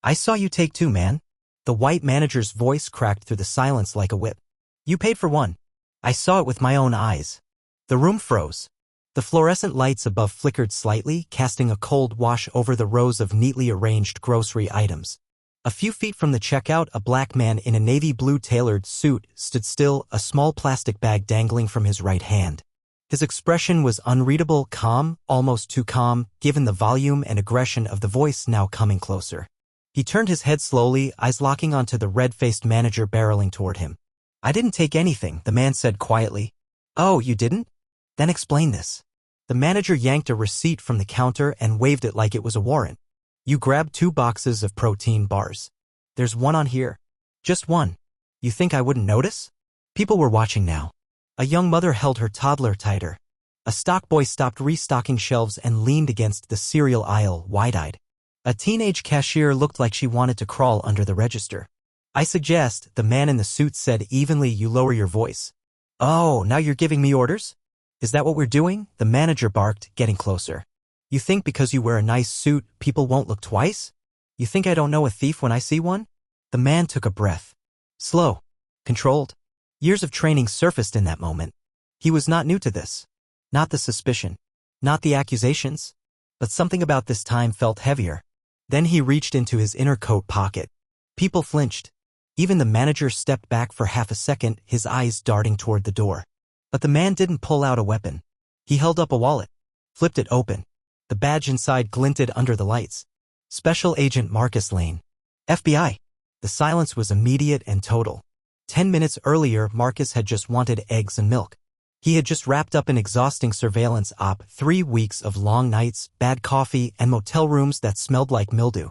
I saw you take two, man. The white manager's voice cracked through the silence like a whip. You paid for one. I saw it with my own eyes. The room froze. The fluorescent lights above flickered slightly, casting a cold wash over the rows of neatly arranged grocery items. A few feet from the checkout, a black man in a navy blue tailored suit stood still, a small plastic bag dangling from his right hand. His expression was unreadable, calm, almost too calm, given the volume and aggression of the voice now coming closer. He turned his head slowly, eyes locking onto the red-faced manager barreling toward him. I didn't take anything, the man said quietly. Oh, you didn't? Then explain this. The manager yanked a receipt from the counter and waved it like it was a warrant. You grabbed 2 boxes of protein bars. There's one on here. Just one. You think I wouldn't notice? People were watching now. A young mother held her toddler tighter. A stock boy stopped restocking shelves and leaned against the cereal aisle, wide-eyed. A teenage cashier looked like she wanted to crawl under the register. I suggest, the man in the suit said evenly, you lower your voice. Oh, now you're giving me orders? Is that what we're doing? The manager barked, getting closer. You think because you wear a nice suit, people won't look twice? You think I don't know a thief when I see one? The man took a breath. Slow. Controlled. Years of training surfaced in that moment. He was not new to this. Not the suspicion. Not the accusations. But something about this time felt heavier. Then he reached into his inner coat pocket. People flinched. Even the manager stepped back for half a second, his eyes darting toward the door. But the man didn't pull out a weapon. He held up a wallet. Flipped it open. The badge inside glinted under the lights. Special Agent Marcus Lane. FBI. The silence was immediate and total. 10 minutes earlier, Marcus had just wanted eggs and milk. He had just wrapped up an exhausting surveillance op, 3 weeks of long nights, bad coffee, and motel rooms that smelled like mildew.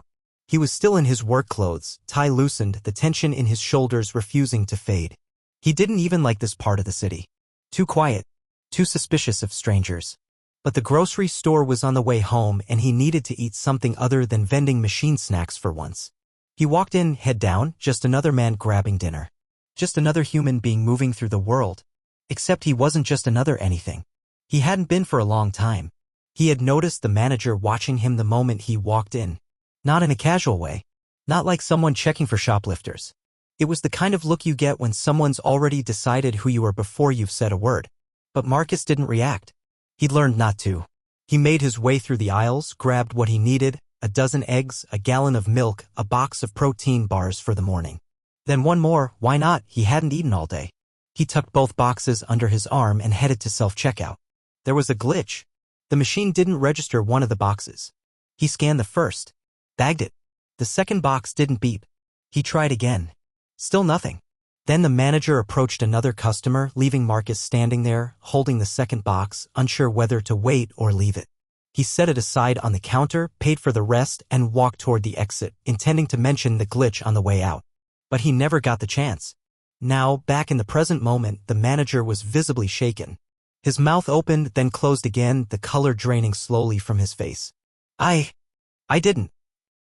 He was still in his work clothes, tie loosened, the tension in his shoulders refusing to fade. He didn't even like this part of the city. Too quiet. Too suspicious of strangers. But the grocery store was on the way home and he needed to eat something other than vending machine snacks for once. He walked in, head down, just another man grabbing dinner. Just another human being moving through the world. Except he wasn't just another anything. He hadn't been for a long time. He had noticed the manager watching him the moment he walked in. Not in a casual way. Not like someone checking for shoplifters. It was the kind of look you get when someone's already decided who you are before you've said a word. But Marcus didn't react. He'd learned not to. He made his way through the aisles, grabbed what he needed, a dozen eggs, a gallon of milk, a box of protein bars for the morning. Then one more, why not? He hadn't eaten all day. He tucked both boxes under his arm and headed to self-checkout. There was a glitch. The machine didn't register one of the boxes. He scanned the first. Bagged it. The second box didn't beep. He tried again. Still nothing. Then the manager approached another customer, leaving Marcus standing there, holding the second box, unsure whether to wait or leave it. He set it aside on the counter, paid for the rest, and walked toward the exit, intending to mention the glitch on the way out. But he never got the chance. Now, back in the present moment, the manager was visibly shaken. His mouth opened, then closed again, the color draining slowly from his face. I didn't.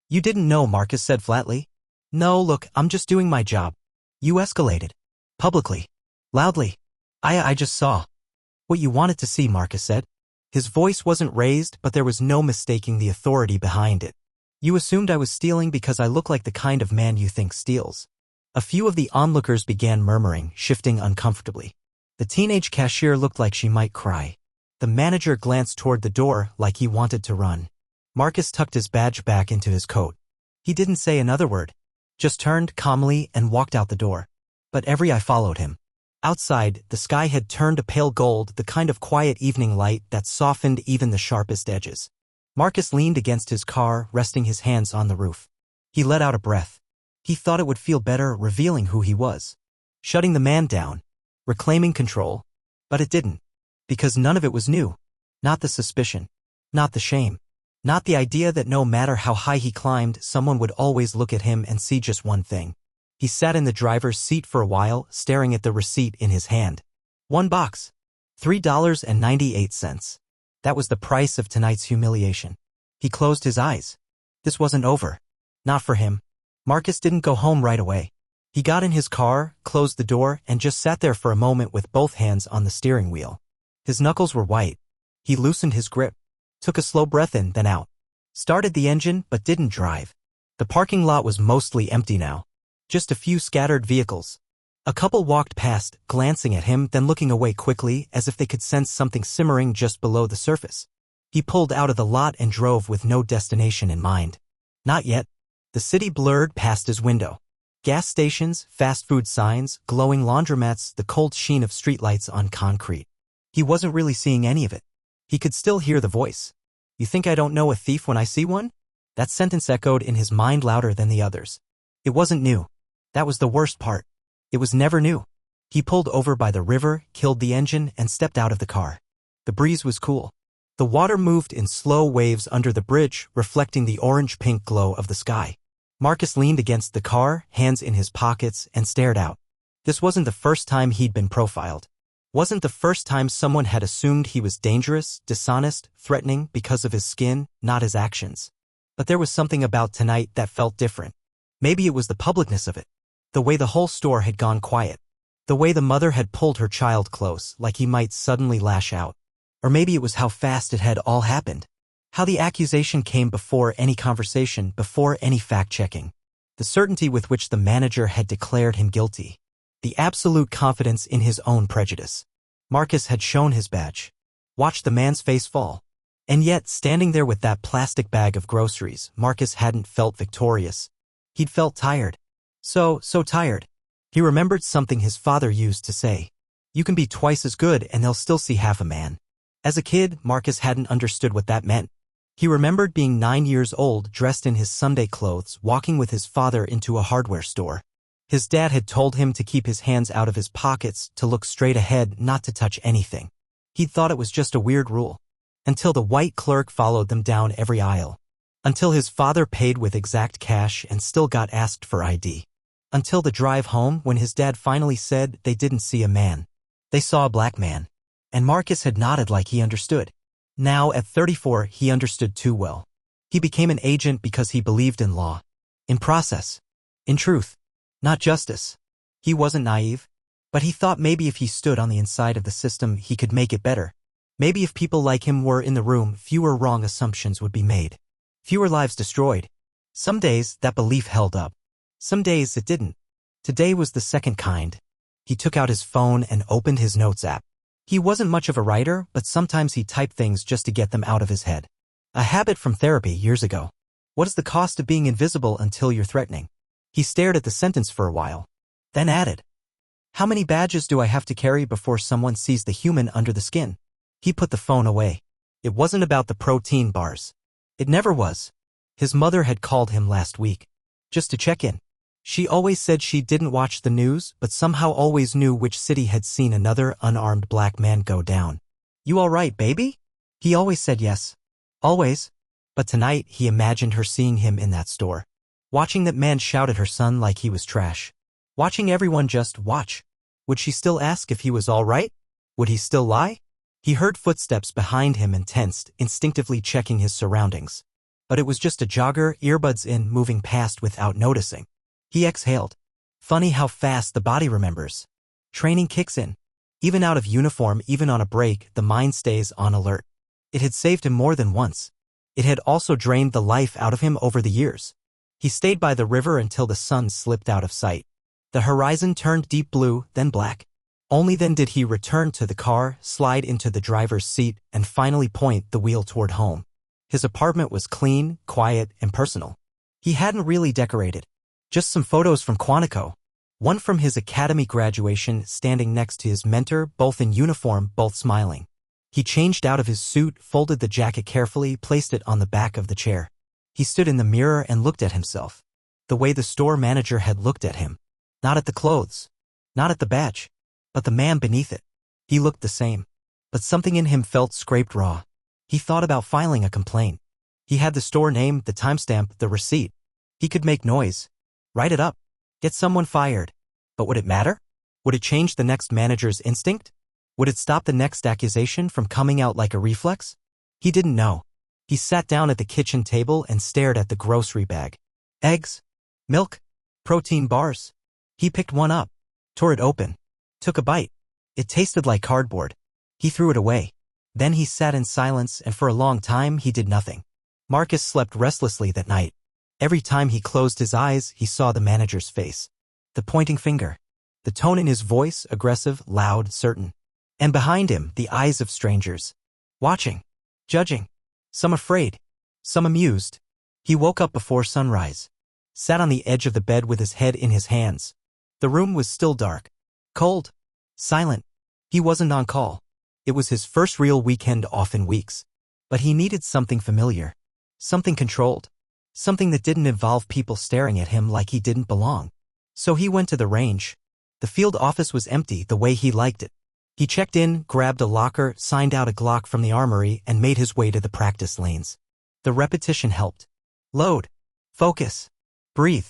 You didn't know, Marcus said flatly. No, look, I'm just doing my job. You escalated. Publicly. Loudly. I just saw. What you wanted to see, Marcus said. His voice wasn't raised, but there was no mistaking the authority behind it. You assumed I was stealing because I look like the kind of man you think steals. A few of the onlookers began murmuring, shifting uncomfortably. The teenage cashier looked like she might cry. The manager glanced toward the door like he wanted to run. Marcus tucked his badge back into his coat. He didn't say another word. Just turned calmly and walked out the door. But every eye followed him. Outside, the sky had turned a pale gold, the kind of quiet evening light that softened even the sharpest edges. Marcus leaned against his car, resting his hands on the roof. He let out a breath. He thought it would feel better, revealing who he was. Shutting the man down. Reclaiming control. But it didn't. Because none of it was new. Not the suspicion. Not the shame. Not the idea that no matter how high he climbed, someone would always look at him and see just one thing. He sat in the driver's seat for a while, staring at the receipt in his hand. One box. $3.98. That was the price of tonight's humiliation. He closed his eyes. This wasn't over. Not for him. Marcus didn't go home right away. He got in his car, closed the door, and just sat there for a moment with both hands on the steering wheel. His knuckles were white. He loosened his grip. Took a slow breath in, then out. Started the engine, but didn't drive. The parking lot was mostly empty now. Just a few scattered vehicles. A couple walked past, glancing at him, then looking away quickly as if they could sense something simmering just below the surface. He pulled out of the lot and drove with no destination in mind. Not yet. The city blurred past his window. Gas stations, fast food signs, glowing laundromats, the cold sheen of streetlights on concrete. He wasn't really seeing any of it. He could still hear the voice. "You think I don't know a thief when I see one?" That sentence echoed in his mind louder than the others. It wasn't new. That was the worst part. It was never new. He pulled over by the river, killed the engine, and stepped out of the car. The breeze was cool. The water moved in slow waves under the bridge, reflecting the orange-pink glow of the sky. Marcus leaned against the car, hands in his pockets, and stared out. This wasn't the first time he'd been profiled. Wasn't the first time someone had assumed he was dangerous, dishonest, threatening because of his skin, not his actions. But there was something about tonight that felt different. Maybe it was the publicness of it. The way the whole store had gone quiet. The way the mother had pulled her child close, like he might suddenly lash out. Or maybe it was how fast it had all happened. How the accusation came before any conversation, before any fact-checking. The certainty with which the manager had declared him guilty. The absolute confidence in his own prejudice. Marcus had shown his badge. Watched the man's face fall. And yet, standing there with that plastic bag of groceries, Marcus hadn't felt victorious. He'd felt tired. So tired. He remembered something his father used to say. You can be twice as good and they'll still see half a man. As a kid, Marcus hadn't understood what that meant. He remembered being 9 years old, dressed in his Sunday clothes, walking with his father into a hardware store. His dad had told him to keep his hands out of his pockets, to look straight ahead, not to touch anything. He'd thought it was just a weird rule. Until the white clerk followed them down every aisle. Until his father paid with exact cash and still got asked for ID. Until the drive home when his dad finally said they didn't see a man. They saw a black man. And Marcus had nodded like he understood. Now, at 34, he understood too well. He became an agent because he believed in law. In process. In truth. Not justice. He wasn't naive. But he thought maybe if he stood on the inside of the system, he could make it better. Maybe if people like him were in the room, fewer wrong assumptions would be made. Fewer lives destroyed. Some days, that belief held up. Some days, it didn't. Today was the second kind. He took out his phone and opened his notes app. He wasn't much of a writer, but sometimes he typed things just to get them out of his head. A habit from therapy years ago. What is the cost of being invisible until you're threatening? He stared at the sentence for a while. Then added. How many badges do I have to carry before someone sees the human under the skin? He put the phone away. It wasn't about the protein bars. It never was. His mother had called him last week. Just to check in. She always said she didn't watch the news, but somehow always knew which city had seen another unarmed black man go down. You all right, baby? He always said yes. Always. But tonight, he imagined her seeing him in that store. Watching that man shout at her son like he was trash. Watching everyone just watch. Would she still ask if he was all right? Would he still lie? He heard footsteps behind him and tensed, instinctively checking his surroundings. But it was just a jogger, earbuds in, moving past without noticing. He exhaled. Funny how fast the body remembers. Training kicks in. Even out of uniform, even on a break, the mind stays on alert. It had saved him more than once. It had also drained the life out of him over the years. He stayed by the river until the sun slipped out of sight. The horizon turned deep blue, then black. Only then did he return to the car, slide into the driver's seat, and finally point the wheel toward home. His apartment was clean, quiet, and personal. He hadn't really decorated. Just some photos from Quantico. One from his academy graduation, standing next to his mentor, both in uniform, both smiling. He changed out of his suit, folded the jacket carefully, placed it on the back of the chair. He stood in the mirror and looked at himself. The way the store manager had looked at him. Not at the clothes. Not at the badge. But the man beneath it. He looked the same. But something in him felt scraped raw. He thought about filing a complaint. He had the store name, the timestamp, the receipt. He could make noise. Write it up. Get someone fired. But would it matter? Would it change the next manager's instinct? Would it stop the next accusation from coming out like a reflex? He didn't know. He sat down at the kitchen table and stared at the grocery bag. Eggs. Milk. Protein bars. He picked one up. Tore it open. Took a bite. It tasted like cardboard. He threw it away. Then he sat in silence and for a long time he did nothing. Marcus slept restlessly that night. Every time he closed his eyes, he saw the manager's face. The pointing finger. The tone in his voice, aggressive, loud, certain. And behind him, the eyes of strangers. Watching. Judging. Some afraid. Some amused. He woke up before sunrise. Sat on the edge of the bed with his head in his hands. The room was still dark. Cold. Silent. He wasn't on call. It was his first real weekend off in weeks. But he needed something familiar. Something controlled. Something that didn't involve people staring at him like he didn't belong. So he went to the range. The field office was empty the way he liked it. He checked in, grabbed a locker, signed out a Glock from the armory, and made his way to the practice lanes. The repetition helped. Load. Focus. Breathe.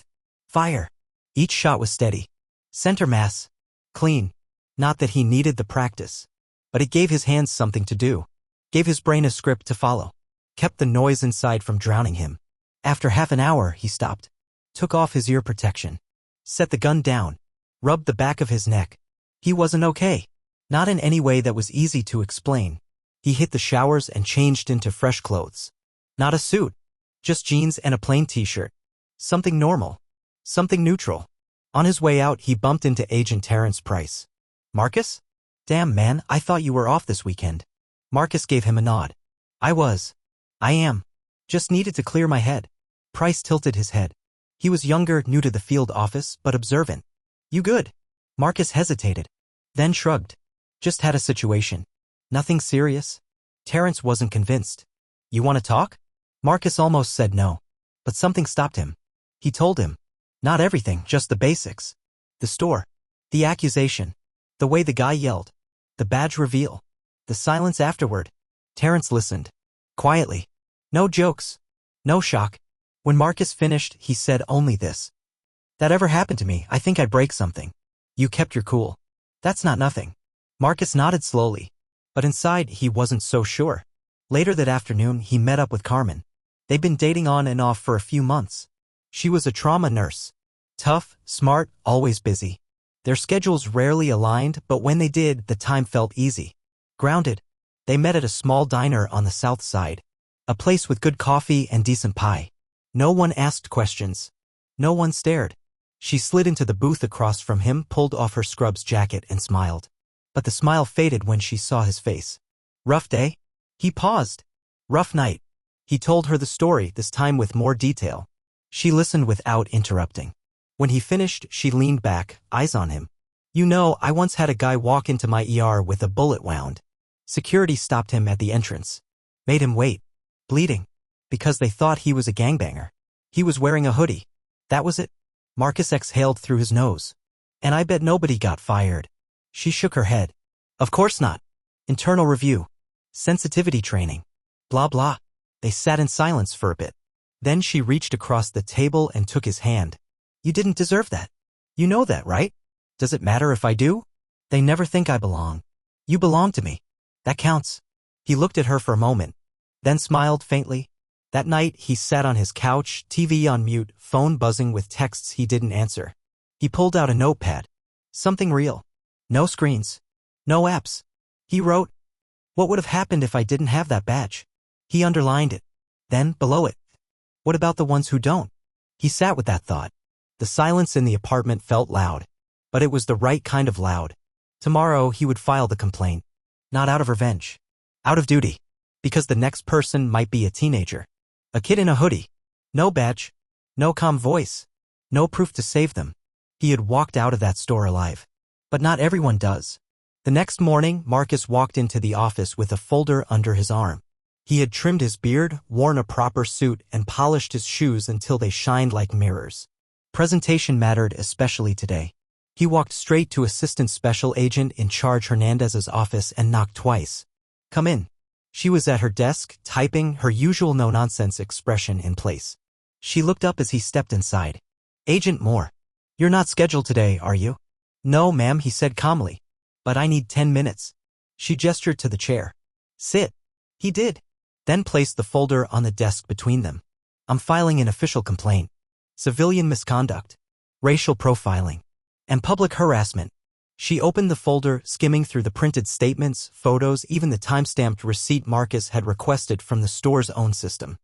Fire. Each shot was steady. Center mass. Clean. Not that he needed the practice. But it gave his hands something to do. Gave his brain a script to follow. Kept the noise inside from drowning him. After half an hour, he stopped. Took off his ear protection. Set the gun down. Rubbed the back of his neck. He wasn't okay. Not in any way that was easy to explain. He hit the showers and changed into fresh clothes. Not a suit. Just jeans and a plain t-shirt. Something normal. Something neutral. On his way out, he bumped into Agent Terrence Price. Marcus? Damn, man, I thought you were off this weekend. Marcus gave him a nod. I am. Just needed to clear my head. Price tilted his head. He was younger, new to the field office, but observant. You good? Marcus hesitated. Then shrugged. Just had a situation. Nothing serious. Terrence wasn't convinced. You want to talk? Marcus almost said no. But something stopped him. He told him. Not everything, just the basics. The store. The accusation. The way the guy yelled. The badge reveal. The silence afterward. Terrence listened. Quietly. No jokes. No shock. When Marcus finished, he said only this. That ever happened to me, I think I'd break something. You kept your cool. That's not nothing. Marcus nodded slowly. But inside, he wasn't so sure. Later that afternoon, he met up with Carmen. They'd been dating on and off for a few months. She was a trauma nurse. Tough, smart, always busy. Their schedules rarely aligned, but when they did, the time felt easy. Grounded. They met at a small diner on the south side. A place with good coffee and decent pie. No one asked questions. No one stared. She slid into the booth across from him, pulled off her scrubs jacket and smiled. But the smile faded when she saw his face. Rough day? He paused. Rough night. He told her the story, this time with more detail. She listened without interrupting. When he finished, she leaned back, eyes on him. You know, I once had a guy walk into my ER with a bullet wound. Security stopped him at the entrance. Made him wait. Bleeding. Because they thought he was a gangbanger. He was wearing a hoodie. That was it. Marcus exhaled through his nose. And I bet nobody got fired. She shook her head. Of course not. Internal review. Sensitivity training. Blah blah. They sat in silence for a bit. Then she reached across the table and took his hand. You didn't deserve that. You know that, right? Does it matter if I do? They never think I belong. You belong to me. That counts. He looked at her for a moment. Then smiled faintly. That night, he sat on his couch, TV on mute, phone buzzing with texts he didn't answer. He pulled out a notepad. Something real. No screens. No apps. He wrote, what would have happened if I didn't have that badge? He underlined it. Then, below it, what about the ones who don't? He sat with that thought. The silence in the apartment felt loud. But it was the right kind of loud. Tomorrow, he would file the complaint. Not out of revenge. Out of duty. Because the next person might be a teenager. A kid in a hoodie. No badge. No calm voice. No proof to save them. He had walked out of that store alive. But not everyone does. The next morning, Marcus walked into the office with a folder under his arm. He had trimmed his beard, worn a proper suit, and polished his shoes until they shined like mirrors. Presentation mattered especially today. He walked straight to Assistant Special Agent in charge Hernandez's office and knocked twice. Come in. She was at her desk, typing, her usual no-nonsense expression in place. She looked up as he stepped inside. Agent Moore. You're not scheduled today, are you? No, ma'am, he said calmly. But I need 10 minutes. She gestured to the chair. Sit. He did. Then placed the folder on the desk between them. I'm filing an official complaint. Civilian misconduct. Racial profiling. And public harassment. She opened the folder, skimming through the printed statements, photos, even the time-stamped receipt Marcus had requested from the store's own system.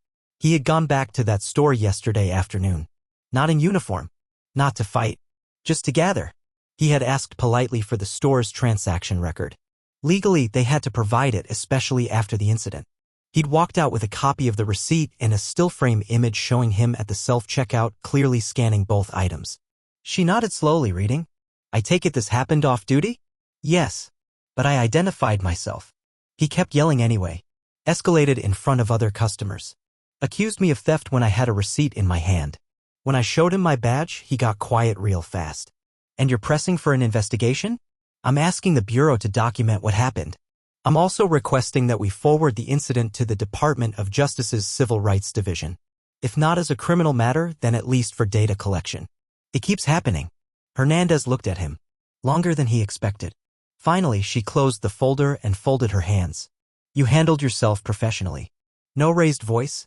He had gone back to that store yesterday afternoon. Not in uniform. Not to fight. Just to gather. He had asked politely for the store's transaction record. Legally, they had to provide it, especially after the incident. He'd walked out with a copy of the receipt and a still-frame image showing him at the self-checkout, clearly scanning both items. She nodded slowly, reading. I take it this happened off-duty? Yes. But I identified myself. He kept yelling anyway. Escalated in front of other customers. Accused me of theft when I had a receipt in my hand. When I showed him my badge, he got quiet real fast. And you're pressing for an investigation? I'm asking the Bureau to document what happened. I'm also requesting that we forward the incident to the Department of Justice's Civil Rights Division. If not as a criminal matter, then at least for data collection. It keeps happening. Hernandez looked at him. Longer than he expected. Finally, she closed the folder and folded her hands. You handled yourself professionally. No raised voice.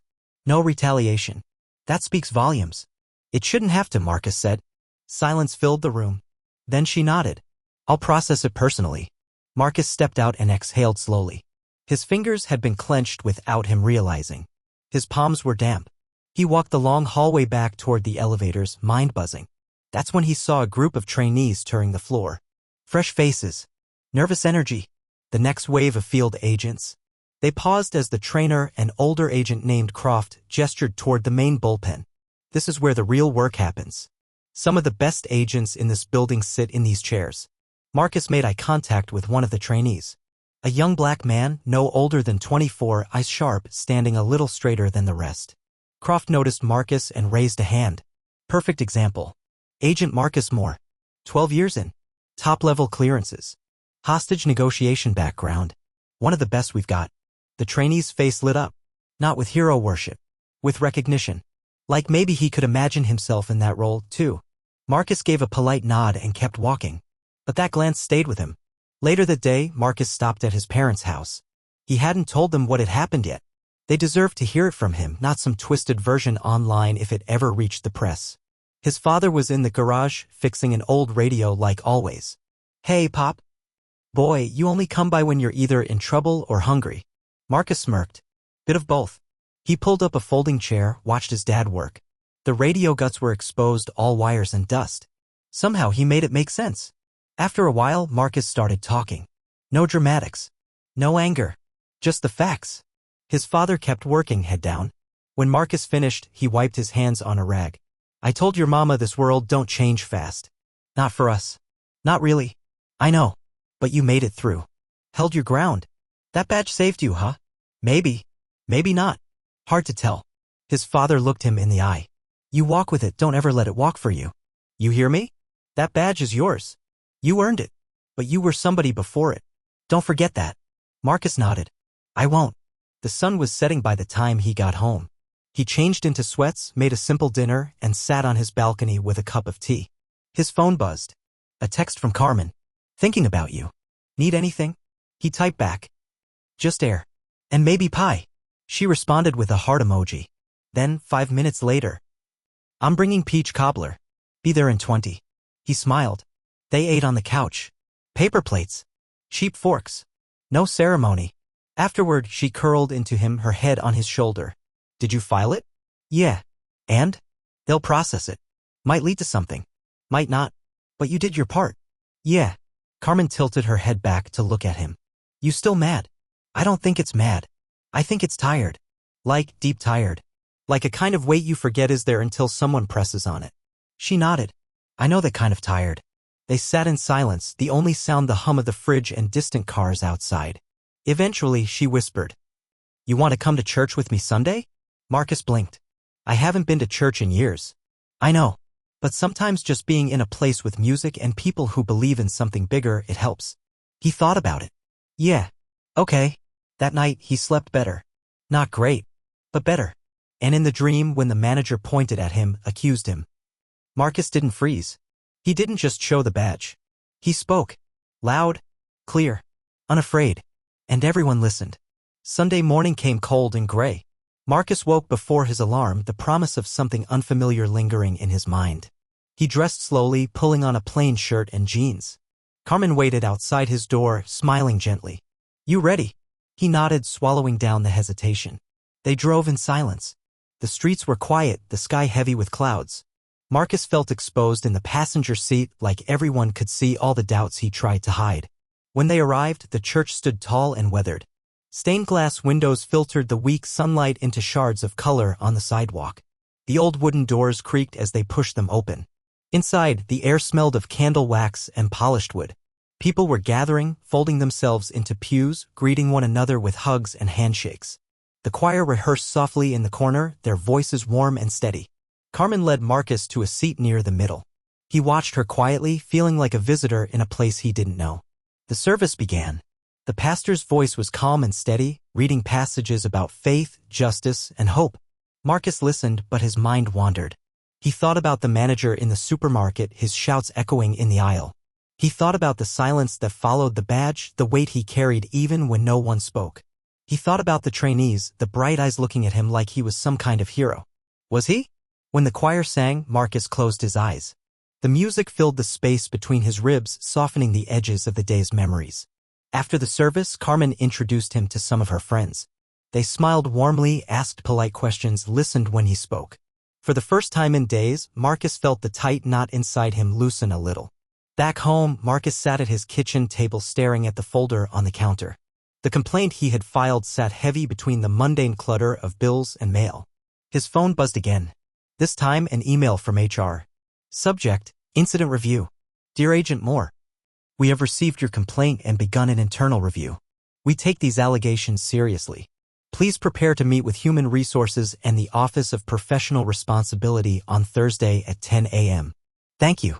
No retaliation. That speaks volumes. It shouldn't have to, Marcus said. Silence filled the room. Then she nodded. I'll process it personally. Marcus stepped out and exhaled slowly. His fingers had been clenched without him realizing. His palms were damp. He walked the long hallway back toward the elevators, mind buzzing. That's when he saw a group of trainees touring the floor. Fresh faces. Nervous energy. The next wave of field agents. They paused as the trainer, an older agent named Croft, gestured toward the main bullpen. This is where the real work happens. Some of the best agents in this building sit in these chairs. Marcus made eye contact with one of the trainees. A young black man, no older than 24, eyes sharp, standing a little straighter than the rest. Croft noticed Marcus and raised a hand. Perfect example. Agent Marcus Moore. 12 years in. Top-level clearances. Hostage negotiation background. One of the best we've got. The trainee's face lit up. Not with hero worship. With recognition. Like maybe he could imagine himself in that role, too. Marcus gave a polite nod and kept walking. But that glance stayed with him. Later that day, Marcus stopped at his parents' house. He hadn't told them what had happened yet. They deserved to hear it from him, not some twisted version online if it ever reached the press. His father was in the garage, fixing an old radio like always. Hey, Pop. Boy, you only come by when you're either in trouble or hungry. Marcus smirked. Bit of both. He pulled up a folding chair, watched his dad work. The radio guts were exposed, all wires and dust. Somehow he made it make sense. After a while, Marcus started talking. No dramatics. No anger. Just the facts. His father kept working, head down. When Marcus finished, he wiped his hands on a rag. I told your mama this world don't change fast. Not for us. Not really. I know. But you made it through. Held your ground. That badge saved you, huh? Maybe. Maybe not. Hard to tell. His father looked him in the eye. You walk with it, don't ever let it walk for you. You hear me? That badge is yours. You earned it. But you were somebody before it. Don't forget that. Marcus nodded. I won't. The sun was setting by the time he got home. He changed into sweats, made a simple dinner, and sat on his balcony with a cup of tea. His phone buzzed. A text from Carmen. Thinking about you. Need anything? He typed back. Just air. And maybe pie. She responded with a heart emoji. Then, 5 minutes later. I'm bringing peach cobbler. Be there in 20. He smiled. They ate on the couch. Paper plates. Cheap forks. No ceremony. Afterward, she curled into him, her head on his shoulder. Did you file it? Yeah. And? They'll process it. Might lead to something. Might not. But you did your part. Yeah. Carmen tilted her head back to look at him. You still mad? I don't think it's mad. I think it's tired. Like, deep tired. Like a kind of weight you forget is there until someone presses on it. She nodded. I know that kind of tired. They sat in silence, the only sound the hum of the fridge and distant cars outside. Eventually, she whispered. You want to come to church with me Sunday? Marcus blinked. I haven't been to church in years. I know. But sometimes just being in a place with music and people who believe in something bigger, it helps. He thought about it. Yeah. Okay. That night, he slept better. Not great. But better. And in the dream, when the manager pointed at him, accused him. Marcus didn't freeze. He didn't just show the badge. He spoke. Loud. Clear. Unafraid. And everyone listened. Sunday morning came cold and gray. Marcus woke before his alarm, the promise of something unfamiliar lingering in his mind. He dressed slowly, pulling on a plain shirt and jeans. Carmen waited outside his door, smiling gently. You ready? He nodded, swallowing down the hesitation. They drove in silence. The streets were quiet, the sky heavy with clouds. Marcus felt exposed in the passenger seat like everyone could see all the doubts he tried to hide. When they arrived, the church stood tall and weathered. Stained glass windows filtered the weak sunlight into shards of color on the sidewalk. The old wooden doors creaked as they pushed them open. Inside, the air smelled of candle wax and polished wood. People were gathering, folding themselves into pews, greeting one another with hugs and handshakes. The choir rehearsed softly in the corner, their voices warm and steady. Carmen led Marcus to a seat near the middle. He watched her quietly, feeling like a visitor in a place he didn't know. The service began. The pastor's voice was calm and steady, reading passages about faith, justice, and hope. Marcus listened, but his mind wandered. He thought about the manager in the supermarket, his shouts echoing in the aisle. He thought about the silence that followed the badge, the weight he carried even when no one spoke. He thought about the trainees, the bright eyes looking at him like he was some kind of hero. Was he? When the choir sang, Marcus closed his eyes. The music filled the space between his ribs, softening the edges of the day's memories. After the service, Carmen introduced him to some of her friends. They smiled warmly, asked polite questions, listened when he spoke. For the first time in days, Marcus felt the tight knot inside him loosen a little. Back home, Marcus sat at his kitchen table staring at the folder on the counter. The complaint he had filed sat heavy between the mundane clutter of bills and mail. His phone buzzed again. This time, an email from HR. Subject, Incident Review. Dear Agent Moore, we have received your complaint and begun an internal review. We take these allegations seriously. Please prepare to meet with Human Resources and the Office of Professional Responsibility on Thursday at 10 a.m. Thank you.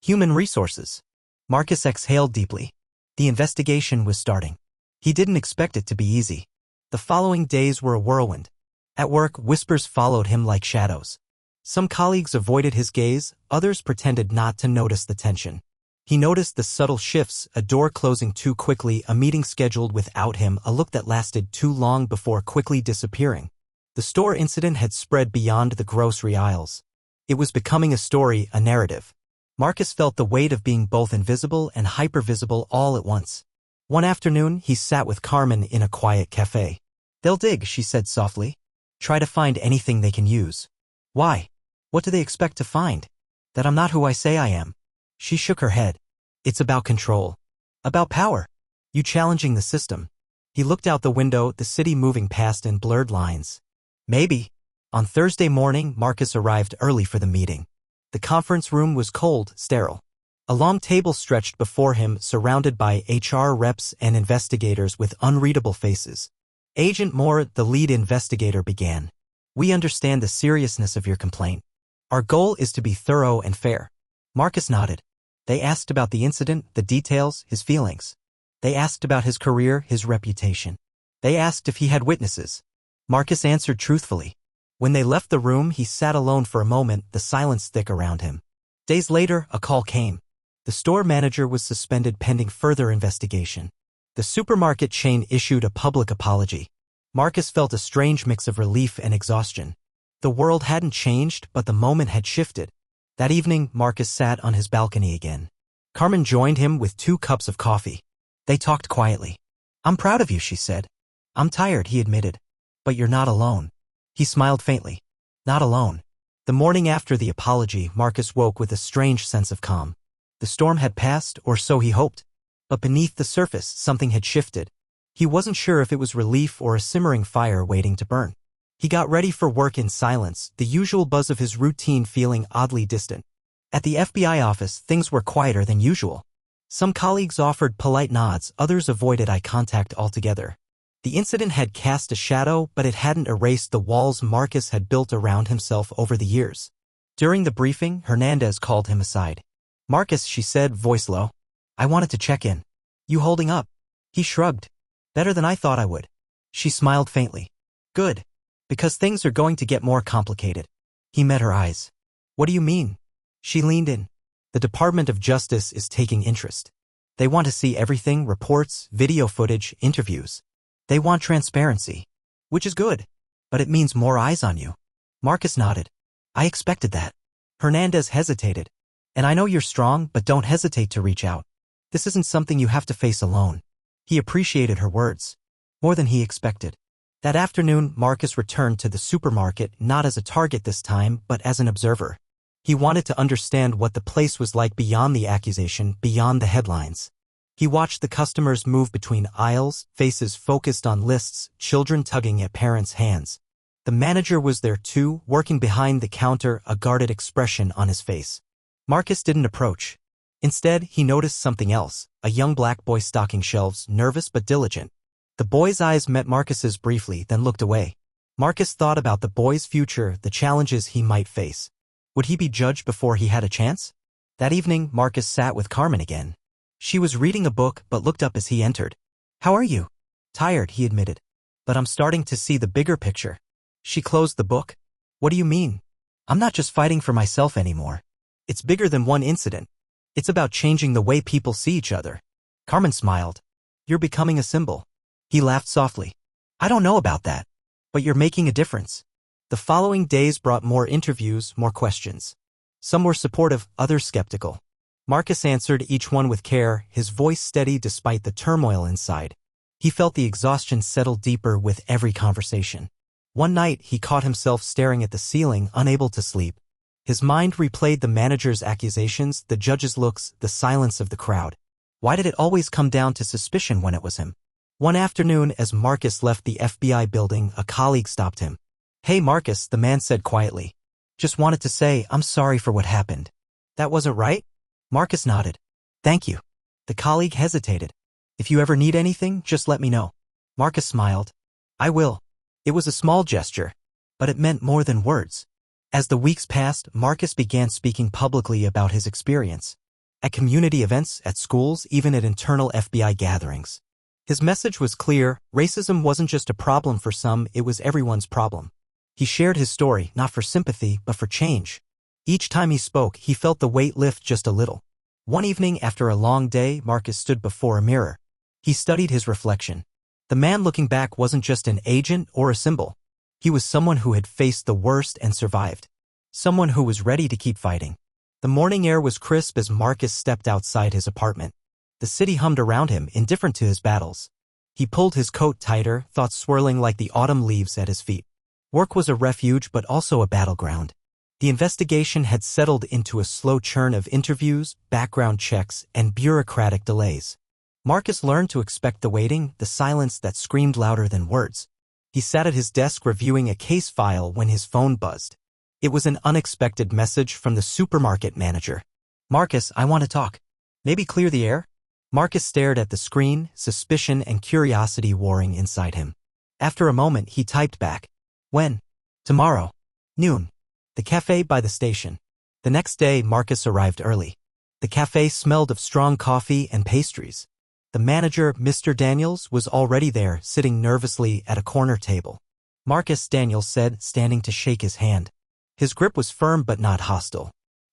Human Resources. Marcus exhaled deeply. The investigation was starting. He didn't expect it to be easy. The following days were a whirlwind. At work, whispers followed him like shadows. Some colleagues avoided his gaze, others pretended not to notice the tension. He noticed the subtle shifts, a door closing too quickly, a meeting scheduled without him, a look that lasted too long before quickly disappearing. The store incident had spread beyond the grocery aisles. It was becoming a story, a narrative. Marcus felt the weight of being both invisible and hypervisible all at once. One afternoon, he sat with Carmen in a quiet cafe. They'll dig, she said softly. Try to find anything they can use. Why? What do they expect to find? That I'm not who I say I am. She shook her head. It's about control. About power. You challenging the system. He looked out the window, the city moving past in blurred lines. Maybe. On Thursday morning, Marcus arrived early for the meeting. The conference room was cold, sterile. A long table stretched before him, surrounded by HR reps and investigators with unreadable faces. Agent Moore, the lead investigator, began. We understand the seriousness of your complaint. Our goal is to be thorough and fair. Marcus nodded. They asked about the incident, the details, his feelings. They asked about his career, his reputation. They asked if he had witnesses. Marcus answered truthfully. When they left the room, he sat alone for a moment, the silence thick around him. Days later, a call came. The store manager was suspended pending further investigation. The supermarket chain issued a public apology. Marcus felt a strange mix of relief and exhaustion. The world hadn't changed, but the moment had shifted. That evening, Marcus sat on his balcony again. Carmen joined him with 2 cups of coffee. They talked quietly. I'm proud of you, she said. I'm tired, he admitted. But you're not alone. He smiled faintly. Not alone. The morning after the apology, Marcus woke with a strange sense of calm. The storm had passed, or so he hoped. But beneath the surface, something had shifted. He wasn't sure if it was relief or a simmering fire waiting to burn. He got ready for work in silence, the usual buzz of his routine feeling oddly distant. At the FBI office, things were quieter than usual. Some colleagues offered polite nods, others avoided eye contact altogether. The incident had cast a shadow, but it hadn't erased the walls Marcus had built around himself over the years. During the briefing, Hernandez called him aside. Marcus, she said, voice low. I wanted to check in. You holding up? He shrugged. Better than I thought I would. She smiled faintly. Good. Because things are going to get more complicated. He met her eyes. What do you mean? She leaned in. The Department of Justice is taking interest. They want to see everything, reports, video footage, interviews. They want transparency. Which is good. But it means more eyes on you. Marcus nodded. I expected that. Hernandez hesitated. And I know you're strong, but don't hesitate to reach out. This isn't something you have to face alone. He appreciated her words. More than he expected. That afternoon, Marcus returned to the supermarket not as a target this time, but as an observer. He wanted to understand what the place was like beyond the accusation, beyond the headlines. He watched the customers move between aisles, faces focused on lists, children tugging at parents' hands. The manager was there too, working behind the counter, a guarded expression on his face. Marcus didn't approach. Instead, he noticed something else, a young black boy stocking shelves, nervous but diligent. The boy's eyes met Marcus's briefly, then looked away. Marcus thought about the boy's future, the challenges he might face. Would he be judged before he had a chance? That evening, Marcus sat with Carmen again. She was reading a book but looked up as he entered. "How are you?" "Tired," he admitted. "But I'm starting to see the bigger picture." She closed the book. "What do you mean?" "I'm not just fighting for myself anymore. It's bigger than one incident. It's about changing the way people see each other." Carmen smiled. "You're becoming a symbol." He laughed softly. "I don't know about that. But you're making a difference." The following days brought more interviews, more questions. Some were supportive, others skeptical. Marcus answered each one with care, his voice steady despite the turmoil inside. He felt the exhaustion settle deeper with every conversation. One night, he caught himself staring at the ceiling, unable to sleep. His mind replayed the manager's accusations, the judge's looks, the silence of the crowd. Why did it always come down to suspicion when it was him? One afternoon, as Marcus left the FBI building, a colleague stopped him. "Hey Marcus," the man said quietly. "Just wanted to say I'm sorry for what happened." "That wasn't right?" Marcus nodded. "Thank you." The colleague hesitated. "If you ever need anything, just let me know." Marcus smiled. "I will." It was a small gesture, but it meant more than words. As the weeks passed, Marcus began speaking publicly about his experience. At community events, at schools, even at internal FBI gatherings. His message was clear: racism wasn't just a problem for some, it was everyone's problem. He shared his story, not for sympathy, but for change. Each time he spoke, he felt the weight lift just a little. One evening, after a long day, Marcus stood before a mirror. He studied his reflection. The man looking back wasn't just an agent or a symbol. He was someone who had faced the worst and survived. Someone who was ready to keep fighting. The morning air was crisp as Marcus stepped outside his apartment. The city hummed around him, indifferent to his battles. He pulled his coat tighter, thoughts swirling like the autumn leaves at his feet. Work was a refuge but also a battleground. The investigation had settled into a slow churn of interviews, background checks, and bureaucratic delays. Marcus learned to expect the waiting, the silence that screamed louder than words. He sat at his desk reviewing a case file when his phone buzzed. It was an unexpected message from the supermarket manager. "Marcus, I want to talk. Maybe clear the air?" Marcus stared at the screen, suspicion and curiosity warring inside him. After a moment, he typed back. "When?" "Tomorrow. Noon. The cafe by the station." The next day, Marcus arrived early. The cafe smelled of strong coffee and pastries. The manager, Mr. Daniels, was already there, sitting nervously at a corner table. "Marcus," Daniels said, standing to shake his hand. His grip was firm but not hostile.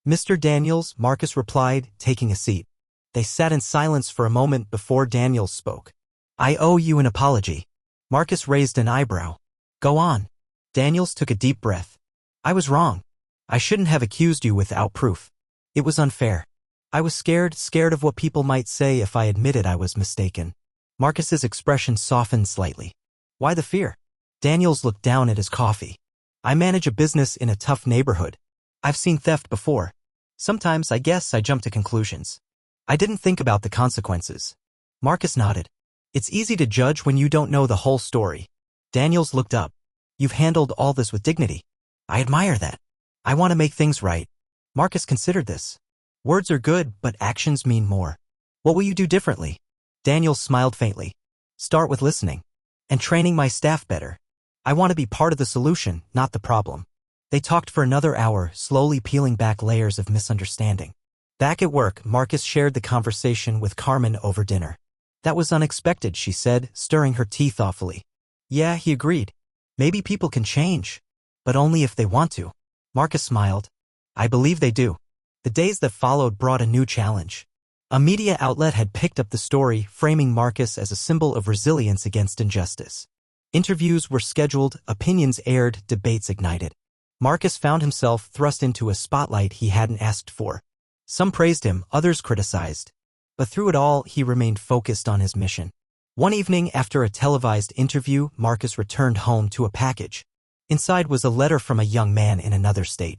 "Mr. Daniels," Marcus replied, taking a seat. They sat in silence for a moment before Daniels spoke. "I owe you an apology." Marcus raised an eyebrow. "Go on." Daniels took a deep breath. "I was wrong. I shouldn't have accused you without proof. It was unfair. I was scared of what people might say if I admitted I was mistaken." Marcus's expression softened slightly. "Why the fear?" Daniels looked down at his coffee. "I manage a business in a tough neighborhood. I've seen theft before. Sometimes I guess I jump to conclusions. I didn't think about the consequences." Marcus nodded. "It's easy to judge when you don't know the whole story." Daniels looked up. "You've handled all this with dignity. I admire that. I want to make things right." Marcus considered this. "Words are good, but actions mean more. What will you do differently?" Daniels smiled faintly. "Start with listening. And training my staff better. I want to be part of the solution, not the problem." They talked for another hour, slowly peeling back layers of misunderstanding. Back at work, Marcus shared the conversation with Carmen over dinner. "That was unexpected," she said, stirring her tea thoughtfully. "Yeah," he agreed. "Maybe people can change. But only if they want to." Marcus smiled. "I believe they do." The days that followed brought a new challenge. A media outlet had picked up the story, framing Marcus as a symbol of resilience against injustice. Interviews were scheduled, opinions aired, debates ignited. Marcus found himself thrust into a spotlight he hadn't asked for. Some praised him, others criticized. But through it all, he remained focused on his mission. One evening after a televised interview, Marcus returned home to a package. Inside was a letter from a young man in another state.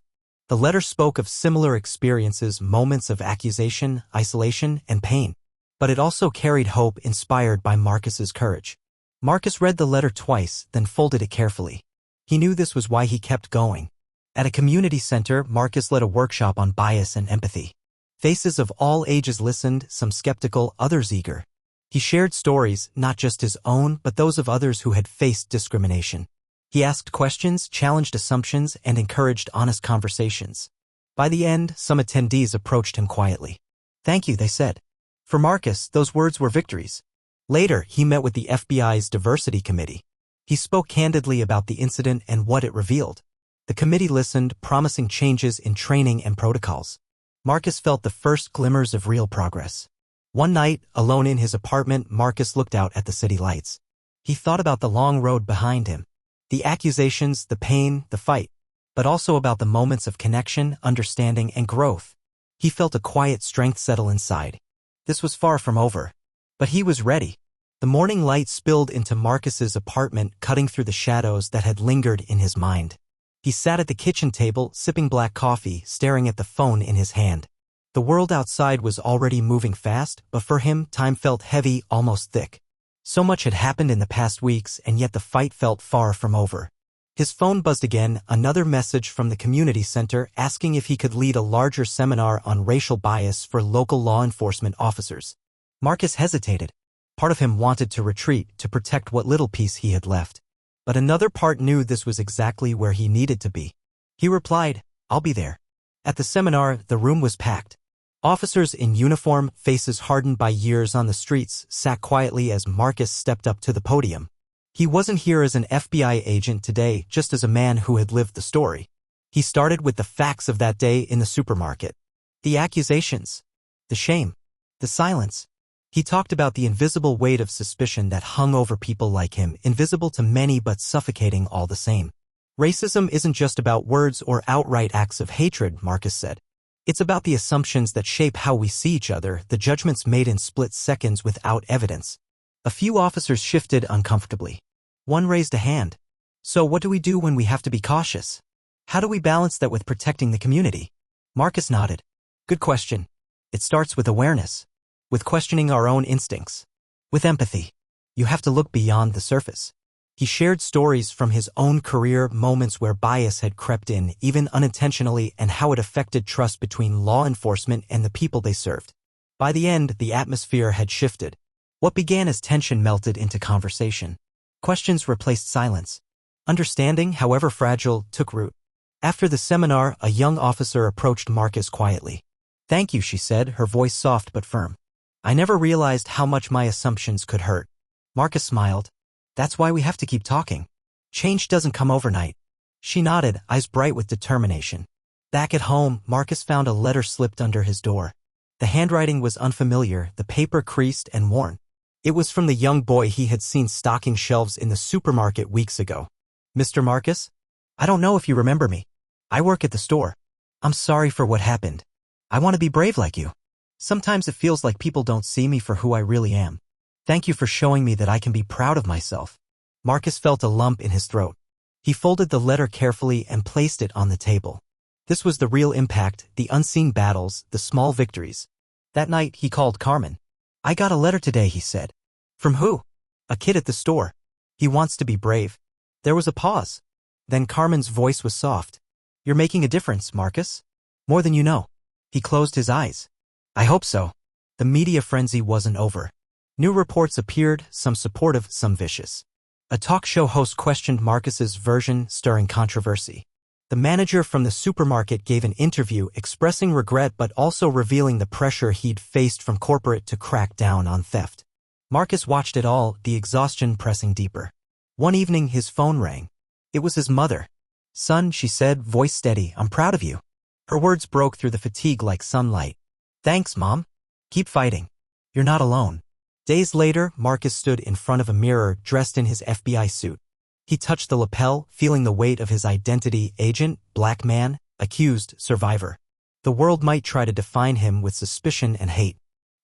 The letter spoke of similar experiences, moments of accusation, isolation, and pain. But it also carried hope inspired by Marcus's courage. Marcus read the letter twice, then folded it carefully. He knew this was why he kept going. At a community center, Marcus led a workshop on bias and empathy. Faces of all ages listened, some skeptical, others eager. He shared stories, not just his own, but those of others who had faced discrimination. He asked questions, challenged assumptions, and encouraged honest conversations. By the end, some attendees approached him quietly. "Thank you," they said. For Marcus, those words were victories. Later, he met with the FBI's diversity committee. He spoke candidly about the incident and what it revealed. The committee listened, promising changes in training and protocols. Marcus felt the first glimmers of real progress. One night, alone in his apartment, Marcus looked out at the city lights. He thought about the long road behind him. The accusations, the pain, the fight, but also about the moments of connection, understanding, and growth. He felt a quiet strength settle inside. This was far from over. But he was ready. The morning light spilled into Marcus's apartment, cutting through the shadows that had lingered in his mind. He sat at the kitchen table, sipping black coffee, staring at the phone in his hand. The world outside was already moving fast, but for him, time felt heavy, almost thick. So much had happened in the past weeks, and yet the fight felt far from over. His phone buzzed again, another message from the community center asking if he could lead a larger seminar on racial bias for local law enforcement officers. Marcus hesitated. Part of him wanted to retreat, to protect what little peace he had left. But another part knew this was exactly where he needed to be. He replied, "I'll be there." At the seminar, the room was packed. Officers in uniform, faces hardened by years on the streets, sat quietly as Marcus stepped up to the podium. He wasn't here as an FBI agent today, just as a man who had lived the story. He started with the facts of that day in the supermarket. The accusations. The shame. The silence. He talked about the invisible weight of suspicion that hung over people like him, invisible to many but suffocating all the same. Racism isn't just about words or outright acts of hatred, Marcus said. It's about the assumptions that shape how we see each other, the judgments made in split seconds without evidence. A few officers shifted uncomfortably. One raised a hand. "So what do we do when we have to be cautious? How do we balance that with protecting the community?" Marcus nodded. "Good question. It starts with awareness. With questioning our own instincts. With empathy. You have to look beyond the surface." He shared stories from his own career, moments where bias had crept in, even unintentionally, and how it affected trust between law enforcement and the people they served. By the end, the atmosphere had shifted. What began as tension melted into conversation. Questions replaced silence. Understanding, however fragile, took root. After the seminar, a young officer approached Marcus quietly. "Thank you," she said, her voice soft but firm. "I never realized how much my assumptions could hurt." Marcus smiled. "That's why we have to keep talking. Change doesn't come overnight." She nodded, eyes bright with determination. Back at home, Marcus found a letter slipped under his door. The handwriting was unfamiliar, the paper creased and worn. It was from the young boy he had seen stocking shelves in the supermarket weeks ago. "Mr. Marcus? I don't know if you remember me. I work at the store. I'm sorry for what happened. I want to be brave like you. Sometimes it feels like people don't see me for who I really am. Thank you for showing me that I can be proud of myself." Marcus felt a lump in his throat. He folded the letter carefully and placed it on the table. This was the real impact, the unseen battles, the small victories. That night, he called Carmen. "I got a letter today," he said. "From who?" "A kid at the store. He wants to be brave." There was a pause. Then Carmen's voice was soft. "You're making a difference, Marcus. More than you know." He closed his eyes. "I hope so." The media frenzy wasn't over. New reports appeared, some supportive, some vicious. A talk show host questioned Marcus's version, stirring controversy. The manager from the supermarket gave an interview expressing regret but also revealing the pressure he'd faced from corporate to crack down on theft. Marcus watched it all, the exhaustion pressing deeper. One evening, his phone rang. It was his mother. "Son," she said, voice steady, "I'm proud of you." Her words broke through the fatigue like sunlight. "Thanks, Mom. Keep fighting. You're not alone." Days later, Marcus stood in front of a mirror, dressed in his FBI suit. He touched the lapel, feeling the weight of his identity: agent, black man, accused, survivor. The world might try to define him with suspicion and hate.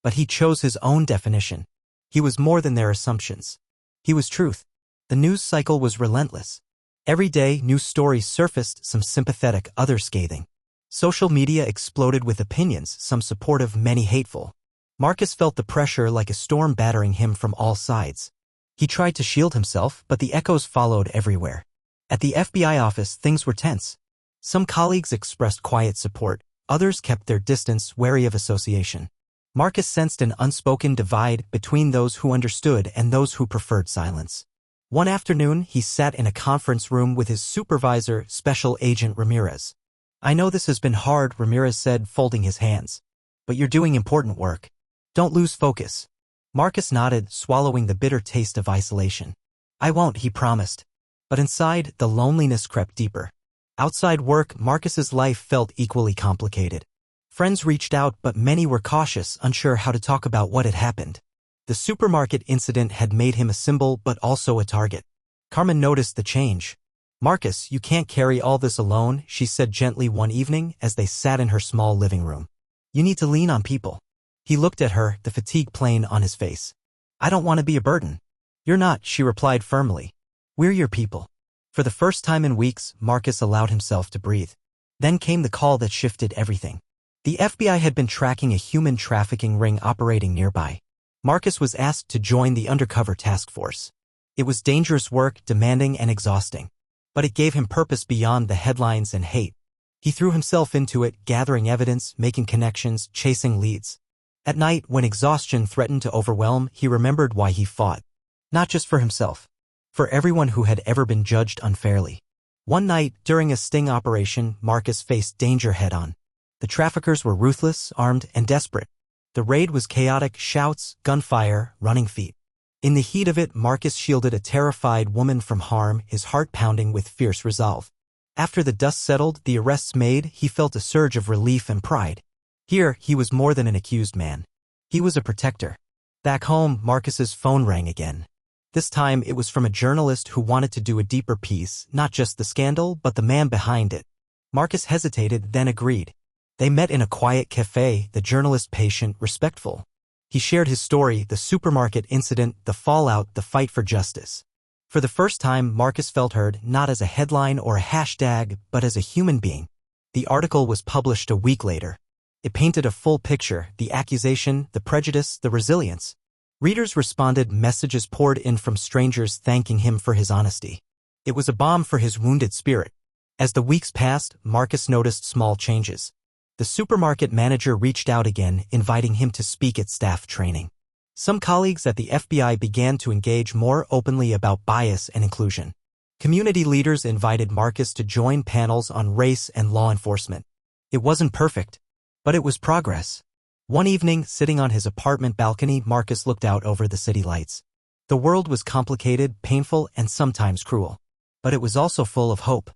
But he chose his own definition. He was more than their assumptions. He was truth. The news cycle was relentless. Every day, new stories surfaced, some sympathetic, others scathing. Social media exploded with opinions, some supportive, many hateful. Marcus felt the pressure like a storm battering him from all sides. He tried to shield himself, but the echoes followed everywhere. At the FBI office, things were tense. Some colleagues expressed quiet support, others kept their distance, wary of association. Marcus sensed an unspoken divide between those who understood and those who preferred silence. One afternoon, he sat in a conference room with his supervisor, Special Agent Ramirez. "I know this has been hard," Ramirez said, folding his hands. "But you're doing important work. Don't lose focus." Marcus nodded, swallowing the bitter taste of isolation. "I won't," he promised. But inside, the loneliness crept deeper. Outside work, Marcus's life felt equally complicated. Friends reached out, but many were cautious, unsure how to talk about what had happened. The supermarket incident had made him a symbol, but also a target. Carmen noticed the change. "Marcus, you can't carry all this alone," she said gently one evening as they sat in her small living room. "You need to lean on people." He looked at her, the fatigue plain on his face. "I don't want to be a burden." "You're not," she replied firmly. "We're your people." For the first time in weeks, Marcus allowed himself to breathe. Then came the call that shifted everything. The FBI had been tracking a human trafficking ring operating nearby. Marcus was asked to join the undercover task force. It was dangerous work, demanding and exhausting. But it gave him purpose beyond the headlines and hate. He threw himself into it, gathering evidence, making connections, chasing leads. At night, when exhaustion threatened to overwhelm, he remembered why he fought. Not just for himself. For everyone who had ever been judged unfairly. One night, during a sting operation, Marcus faced danger head-on. The traffickers were ruthless, armed, and desperate. The raid was chaotic, shouts, gunfire, running feet. In the heat of it, Marcus shielded a terrified woman from harm, his heart pounding with fierce resolve. After the dust settled, the arrests made, he felt a surge of relief and pride. Here, he was more than an accused man. He was a protector. Back home, Marcus's phone rang again. This time, it was from a journalist who wanted to do a deeper piece, not just the scandal, but the man behind it. Marcus hesitated, then agreed. They met in a quiet cafe, the journalist patient, respectful. He shared his story, the supermarket incident, the fallout, the fight for justice. For the first time, Marcus felt heard, not as a headline or a hashtag, but as a human being. The article was published a week later. It painted a full picture, the accusation, the prejudice, the resilience. Readers responded, messages poured in from strangers thanking him for his honesty. It was a balm for his wounded spirit. As the weeks passed, Marcus noticed small changes. The supermarket manager reached out again, inviting him to speak at staff training. Some colleagues at the FBI began to engage more openly about bias and inclusion. Community leaders invited Marcus to join panels on race and law enforcement. It wasn't perfect, but it was progress. One evening, sitting on his apartment balcony, Marcus looked out over the city lights. The world was complicated, painful, and sometimes cruel. But it was also full of hope.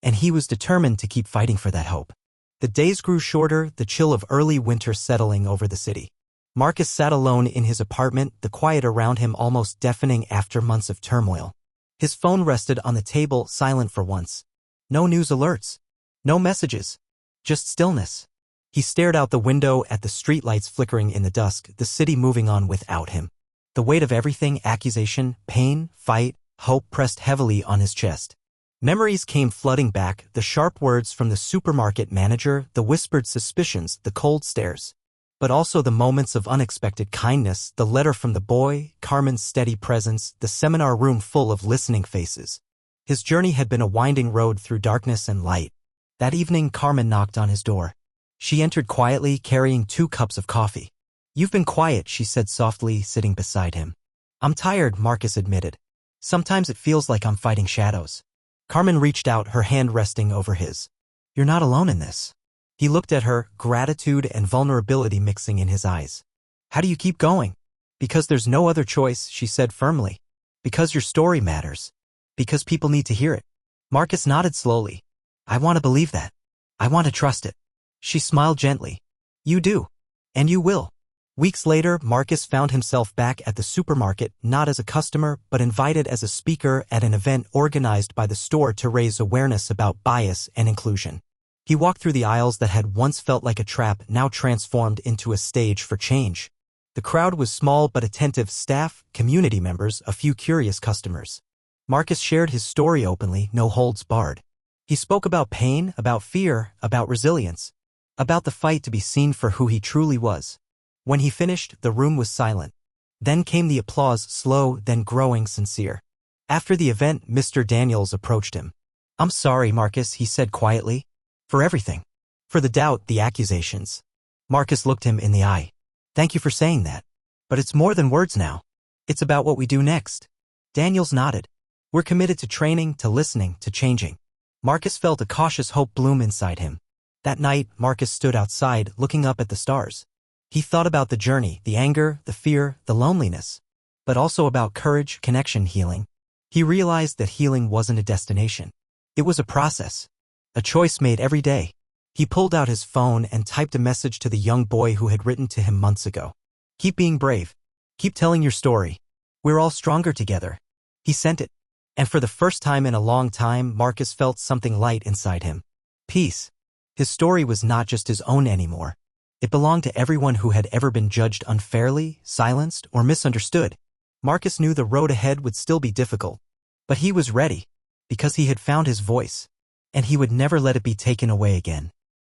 And he was determined to keep fighting for that hope. The days grew shorter, the chill of early winter settling over the city. Marcus sat alone in his apartment, the quiet around him almost deafening after months of turmoil. His phone rested on the table, silent for once. No news alerts. No messages. Just stillness. He stared out the window at the streetlights flickering in the dusk, the city moving on without him. The weight of everything, accusation, pain, fight, hope pressed heavily on his chest. Memories came flooding back, the sharp words from the supermarket manager, the whispered suspicions, the cold stares. But also the moments of unexpected kindness, the letter from the boy, Carmen's steady presence, the seminar room full of listening faces. His journey had been a winding road through darkness and light. That evening, Carmen knocked on his door. She entered quietly, carrying 2 cups of coffee. "You've been quiet," she said softly, sitting beside him. "I'm tired," Marcus admitted. "Sometimes it feels like I'm fighting shadows." Carmen reached out, her hand resting over his. "You're not alone in this." He looked at her, gratitude and vulnerability mixing in his eyes. "How do you keep going?" "Because there's no other choice," she said firmly. "Because your story matters. Because people need to hear it." Marcus nodded slowly. "I want to believe that. I want to trust it." She smiled gently. "You do. And you will." Weeks later, Marcus found himself back at the supermarket, not as a customer, but invited as a speaker at an event organized by the store to raise awareness about bias and inclusion. He walked through the aisles that had once felt like a trap, now transformed into a stage for change. The crowd was small but attentive: staff, community members, a few curious customers. Marcus shared his story openly, no holds barred. He spoke about pain, about fear, about resilience, about the fight to be seen for who he truly was. When he finished, the room was silent. Then came the applause, slow, then growing sincere. After the event, Mr. Daniels approached him. "I'm sorry, Marcus," he said quietly. "For everything. For the doubt, the accusations." Marcus looked him in the eye. "Thank you for saying that. But it's more than words now. It's about what we do next." Daniels nodded. "We're committed to training, to listening, to changing." Marcus felt a cautious hope bloom inside him. That night, Marcus stood outside, looking up at the stars. He thought about the journey, the anger, the fear, the loneliness, but also about courage, connection, healing. He realized that healing wasn't a destination. It was a process, a choice made every day. He pulled out his phone and typed a message to the young boy who had written to him months ago. "Keep being brave. Keep telling your story. We're all stronger together." He sent it. And for the first time in a long time, Marcus felt something light inside him. Peace. His story was not just his own anymore. It belonged to everyone who had ever been judged unfairly, silenced, or misunderstood. Marcus knew the road ahead would still be difficult, but he was ready, because he had found his voice, and he would never let it be taken away again.